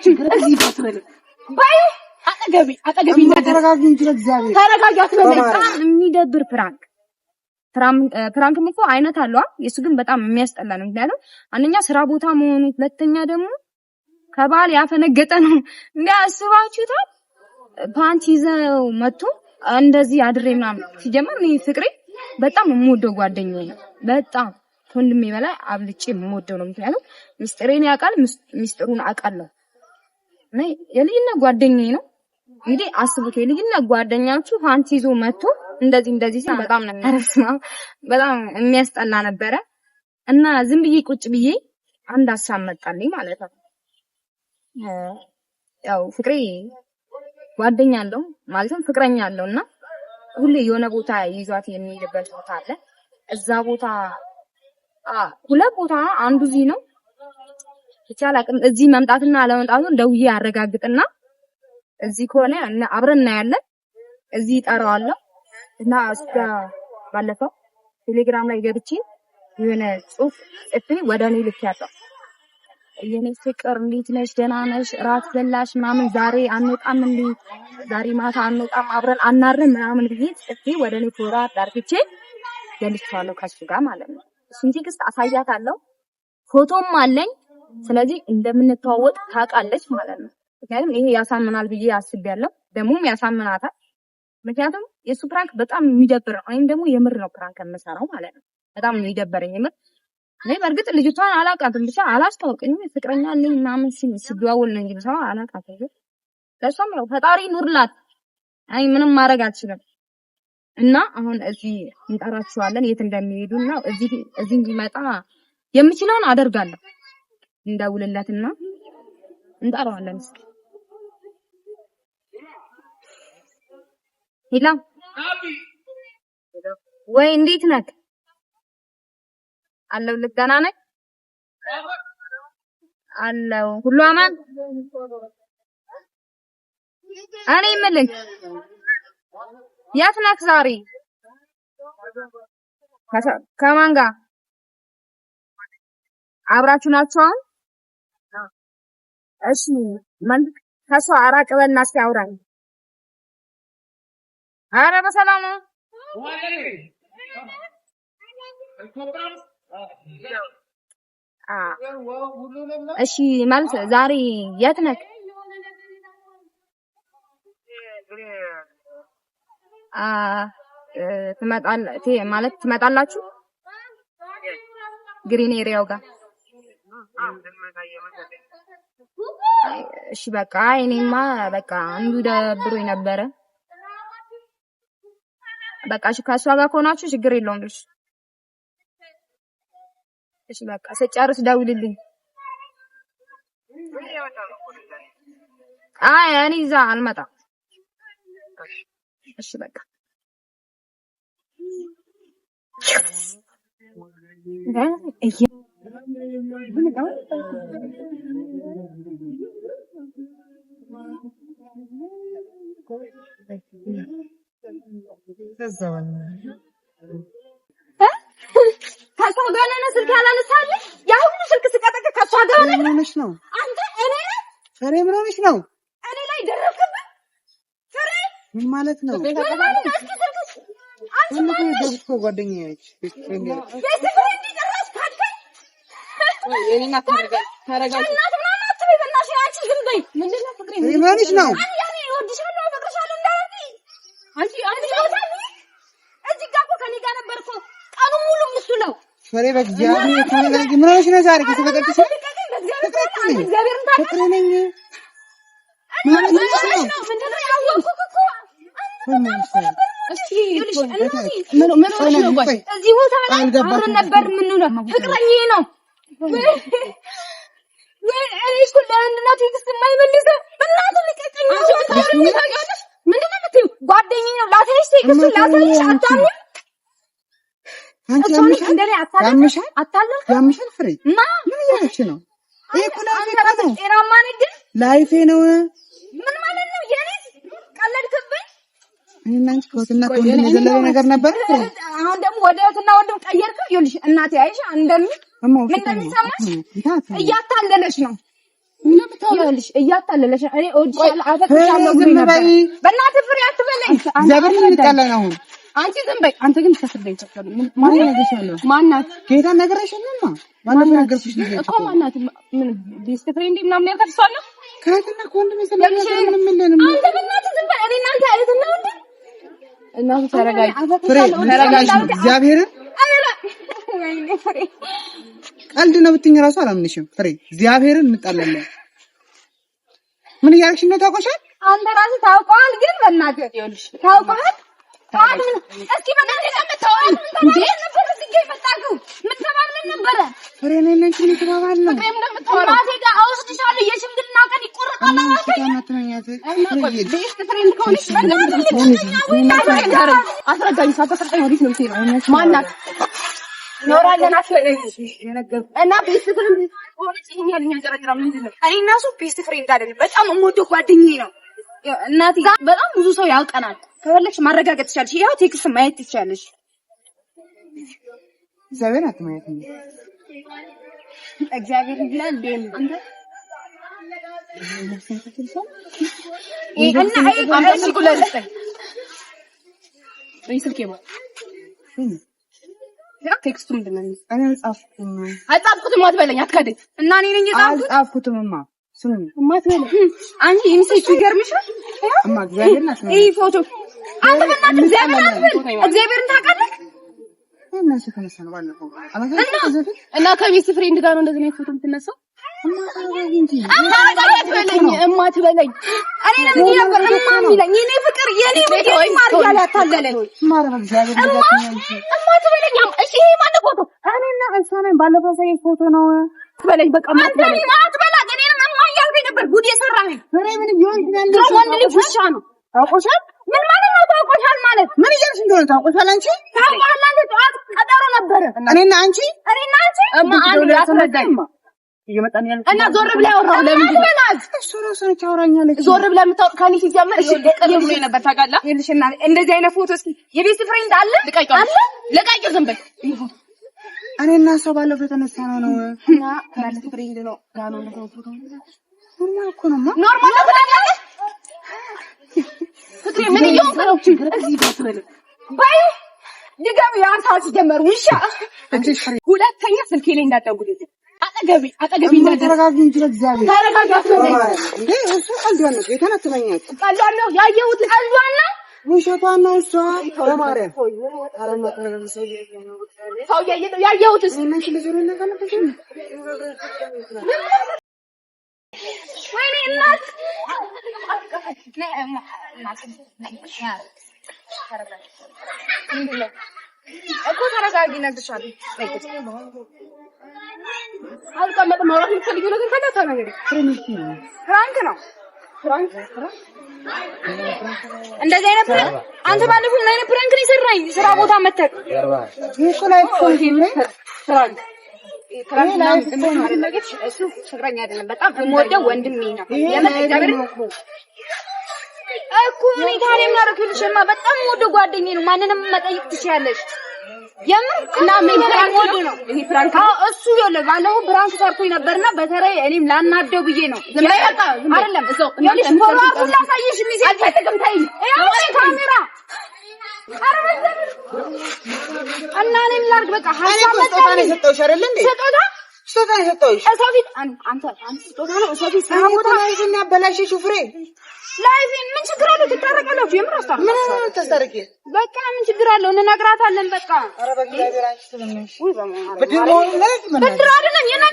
አንቺ እዚህ ባትበል ባይ አጠገቢ ተረጋጊ እንጂ ለእግዚአብሔር ተረጋጊ አትበል። የሚደብር ፕራንክም እኮ አይነት አለው። የሱ ግን በጣም የሚያስጠላ ነው። ምክንያቱም አንደኛ ስራ ቦታ መሆኑ፣ ሁለተኛ ደግሞ ከባል ያፈነገጠ ነው። እንዲያስባችሁታል ፓንት ይዘው መጥቶ እንደዚህ አድሬ ምናምን ሲጀምር እኔ ፍቅሬ በጣም የምወደው ጓደኛዬ ነው። በጣም ወንድሜ በላይ አብልጬ የምወደው ነው። ምክንያቱም ሚስጥሬን ያውቃል፣ ሚስጥሩን አውቃለሁ። እና የልጅነት ጓደኛዬ ነው። እንግዲህ አስቡት የልጅነት ጓደኛችሁ ፓንት ይዞ መጥቶ እንደዚህ ሲል በጣም ነው የሚያረስማው። በጣም የሚያስጠላ ነበረ። እና ዝም ብዬ ቁጭ ብዬ አንድ ሀሳብ መጣልኝ ማለት ነው። ያው ፍቅሬ ጓደኛ አለው ማለትም ፍቅረኛ አለውና ሁሌ የሆነ ቦታ ይዟት የሚሄድበት ቦታ አለ። እዛ ቦታ ሁለት ቦታ አንዱ እዚህ ነው። ይቻላል እዚህ መምጣትና አለመምጣቱን ደውዬ አረጋግጥና እዚህ ከሆነ አብረን እናያለን። እዚህ እጠራዋለሁ እና እስከ ባለፈው ቴሌግራም ላይ ገብቼ የሆነ ጽሑፍ ጽፌ ወደኔ ልኬያለሁ። የኔ ፍቅር እንዴት ነሽ? ደህና ነሽ? እራት በላሽ? ምናምን ዛሬ አንወጣም እንዴ? ዛሬ ማታ አንወጣም አብረን አናርም ምናምን ብዬ ጽፌ ወደኔ ፎርዋርድ አድርጌ ገልጫለሁ ከሱ ጋር ማለት ነው። እሱን ቴክስት አሳያታለሁ። ፎቶም አለኝ። ስለዚህ እንደምንተዋወቅ ታውቃለች ማለት ነው። ምክንያቱም ይሄ ያሳምናል ብዬ አስቤያለሁ። ደግሞም ያሳምናታል። ምክንያቱም የሱ ፕራንክ በጣም የሚደብር ነው። እኔም ደግሞ የምር ነው ፕራንክ የምሰራው ማለት ነው። በጣም የሚደብረኝ የምር። እኔ በእርግጥ ልጅቷን አላውቃትም፣ ብቻ አላስታውቀኝም። ፍቅረኛ አለኝ ምናምን ሲደዋወል ነው እንጂ ሰው አላውቃትም። ለሷም ነው ፈጣሪ ኑርላት። አይ ምንም ማድረግ አልችልም። እና አሁን እዚህ እንጠራቸዋለን የት እንደሚሄዱና እዚህ እንዲመጣ የምችለውን አደርጋለሁ። እንደውልለትና እንጠራዋለን። እስኪ ሄላ ወይ እንዴት ነህ? አለው ልገና ነህ? አለው ሁሉ አማን? እኔ የምልህ የት ነህ ዛሬ? ከማን ጋር አብራችሁ ናችሁ አሁን? እሺ ማን ከሷ አራቅ በልና እስኪ አውራኝ። አረ በሰላም ነው። እሺ ማለት ዛሬ የት ነህ? ትመጣላችሁ ግሪን ኤሪያው ጋር? እሺ በቃ እኔማ በቃ አንዱ ደብሮኝ ነበረ። በቃ እሺ ከሷ ጋር ከሆናችሁ ችግር የለውም። እሺ በቃ ስጨርስ ደውልልኝ። አይ እኔ እዛ አልመጣም። እሺ በቃ ከሷ ጋር ነው ስልክ ያላነሳልኝ። ያ ሁሉ ስልክ ስቀጠቅ ከሷ ጋር ነው። አንተ እኔ ፍሬ ምን ሆነሽ ነው? እኔ ላይ ደረብክብኝ ፍሬ። ምን ማለት ነው? አንተ ማለት ነው ጓደኛዬ ነች። የኔና ተረጋጋ እናት አትበይ በእናትሽ። አንቺ ዝም በይ። ምንድን ነው ፍቅሬ? ምን ሆነሽ ነው? እኔ እወድሻለሁ አፈቅርሻለሁ እንዳትዪ። አንቺ እዚህ ጋር እኮ ከእኔ ጋር ነበር እኮ ቀኑን ሙሉ እሱ ነው። ፍሬ በእግዚአብሔር ተረጋጊ። ምን ሆነሽ ነው ዛሬ? ከተበቀልሽ እግዚአብሔርን ታዲያ ፍቅሬ ነኝ ማለት ነው። ምንድን ነው ያወቅኩት እኮ እስኪ ምን ሆነሽ ነው? ቆይ እዚህ ቦታ ላይ አብረን ነበር የምንውለው። ፍቅረኛዬ ነው። እኔ እኮ ለምንድን ነው ቴክስት የማይመልሰው? በእናትህ ልቀቀኝ። ምንድን ነው የምትይው? ጓደኛዬ ነው። ላሳይሽ ቴክስቱን ላሳይሽ። አታምኚም? አንቺ እንደኔ አታልም ፍሬ። ምን እያለች ነው? ይሄ እኮ ላይፌ ነው። ጤናማ ነኝ ግን ላይፌ ነው። ምን ማለት ነው? የኔ ቀለድክብኝ። እኔና አንቺ ከወትና ከወንድም የዘለለ ነገር ነበር። አሁን ደግሞ ወደ እህትና ወንድም ቀየርከው። ይኸውልሽ እናቴ አይሽ እንደምን ምን እንደሚሰማሽ እያታለለሽ ነው። ምን ምታወራለሽ? እያታለለሽ እኔ እወድሻለሁ አፈቅርሻለሁ ብለኝ ነበር። በእናትህ ፍሬ አትበለኝ። እግዚአብሔር ይመስገን ነው። አንቺ ዝም በይ። አንተ ግን ተሰደኝ ተፈል ማን ነገርሻለሁ? ማናት? ጌታ ነገርሽንማ ማን ነገርሽ እኮ ማናት? ምን ቤስት ፍሬንድ ምናምን ያልከርሷል? ከእህትና ከወንድሜ ስለምን ምንም አንተ በእናትህ ዝም በይ። እኔ እናንተ አይደለም እንዴ? እናቱ ተረጋጊ። ተረጋጊ። እግዚአብሔርን ወይኔ ፍሬ ቀልድ ነው ብትኝ ራሱ አላምንሽም። ፍሬ እግዚአብሔርን እንጣላለን። ምን እያልሽ ነው? ታውቀሻል? አንተ ራስህ ታውቀዋል። ግን በእናትህ ይኸውልሽ ታውቀዋል። እስኪ በእናትህ ተመታወል እንዴ ነበር ሲገኝ መጣኩ ምን ተባብለን ነበረ? ፍሬ ነኝ ነኝ ምን ተባባልን ነው? ፍሬም እንደምታወራው ማቴ ጋር አውስድሻለሁ። የሽምግልና ቀን ይቆረጣል ማለት ነው። ቤስት ፍሬንድ ከሆነሽ አስረዳኝ። ሳታስረዳኝ ወዲህ ነው የምትሄደው? ማናት ኖራለን እና ቤስት ፍሬንድ ሆነች ይሄኛል የሚያጨረጭራ ምንድን ነው? እኔ እና እሱ ቤስት ፍሬንድ አይደለም። በጣም የምወደው ጓደኛዬ ነው። እናቴ ጋር በጣም ብዙ ሰው ያውቀናል። ከፈለግሽ ማረጋገጥ ትችያለሽ። ያው ቴክስት ማየት ትችያለሽ። እግዚአብሔር አትማየት ነው። እግዚአብሔር ይላል ደም አንተ እና አንቺ ጉለልሽ ስልኬ ያ ቴክስቱ ምንድን ነው? እኔ አልጻፍኩትም አትበለኝ። አትከደኝ እና እኔ ነኝ የጻፍኩት። አልጻፍኩትምማ ስሙ ማትበለኝ አንቺ ኢንሴት ይገርምሻል። እማ እግዚአብሔር ናት ነው ይሄ ፎቶ አንተ በእናትህ እግዚአብሔርን ታውቃለህ? እነሱ ተነሳን ባለፈው እና ከቤስት ፍሬንድ ጋር ነው እንደዚህ ነው ፎቶ የምትነሳው? እማ ትበለኝ እኔ ነኝ ነበር እማ የሚለኝ የኔ ፍቅር የኔ ፍቅር ማርያል ያታለለኝ እማ ትበለኝ። እሺ ይሄ ማን ፎቶ? እኔና እሷ ነን ባለፈው ሳይ ፎቶ ነው ትበለኝ። በቃ ማትበለኝ ማትበላ እኔንም እማ እያልከኝ ነበር። ጉድ የሰራኸኝ ፍሬ ምን ቢሆን ያለው ወንድ ልጅ ውሻ ነው። ታውቆሻል? ምን ማለት ነው ታውቆሻል ማለት? ምን እያልሽ እንደሆነ ታውቆሻል? አንቺ ታውቆሻል? አንተ ጠዋት ቀጠሮ ነበረ እኔና አንቺ እማ አንድ ያስረዳኝ እየመጣን ያለው እና ዞር ብላ ያወራው ለምን ይበላል? እሱ ራሱ ነው ታወራኛለች። ዞር ብላ የምታወቅ ካሊ ሲጀምር እሺ ደቀም ብሎ ነበር ታውቃለህ? ይልሽና እንደዚህ አይነት ፎቶ እስኪ የቤስት ፍሬንድ አለ አለ ለቃቂ ዝም በል። እኔና ሰው ባለፈው የተነሳ ነው እና ማለት ፍሬንድ ነው ጋር ነው ፎቶ ኖርማል እኮ ነው ኖርማል ነው ታውቃለህ? ፍቅሬ ምን እየሆንክ ነው? እዚህ ጋር ትበል ባይ ድጋሚ ያንሳች ጀመር ውሻ። ሁለተኛ ስልኬ ላይ እንዳትደውል አጠገቢ ተረጋጊ እንጂ እግዚአብሔር ተረጋጋት ነው እንዴ። እሱ ቀልዷን ነው ጌታን አትመኛት። ቀልዷን ነው ያየሁት። ቀልዷን ነው ውሸቷን ነው እሷ። ተማሪያ ሰው ያየሁት እነሱ ለዞር ነው ወይኔ እናት እኮ ተረጋጊ እነግርሻለሁ። አልቀመጥም። ማውራት የምትፈልጊው ነገር ካለ ተናገሪ። ፍራንክ ነው ፍራንክ እንደዚህ አይነት ፍራንክ አንተ ባለፈው ምን አይነት ፍራንክ ነው የሰራኝ? ስራ ቦታ መተክ ይሄ ላይ ፍራንክ እሱ ፍቅረኛ አይደለም። በጣም የምወደው ወንድሜ ነው። የምን እግዚአብሔር እኮ እኔ ታዲያ ምን አደረግልሽማ? በጣም የምወደው ጓደኛዬ ነው። ማንንም መጠየቅ ትችያለሽ። የምን እና ምን ፍራንክ ነው ይሄ ፍራንክ? እሱ ይኸውልህ ባለፈው ፍራንክ ሰርቶኝ ነበርና በተለይ እኔም ላናደው ብዬ ነው። አይደለም እዛው ይኸውልሽ ፎርዋርዱን ላሳይሽ ሚዜ አልፈልግም። ታይ ያው ካሜራ እና እኔም ላድርግ በቃ ሀሳብ ስጦታ ነው የሰጠሁሽ አይደል እንዴ? ስጦታ ነው የሰጠሁሽ። እሷ ፊት አንተ ስጦታ ነው እሷ ፊት ስራ ቦታ ላይ ያበላሽሽው ፍሬ ላይፍ ምን ችግር አለው? ትታረቃላችሁ። የምር አስታርቁ። ምን ተስተርቂ በቃ ምን ችግር አለው? እንነግራታለን በቃ። ኧረ በእግዚአብሔር አንቺ ስለምን ብድር አይደለም የና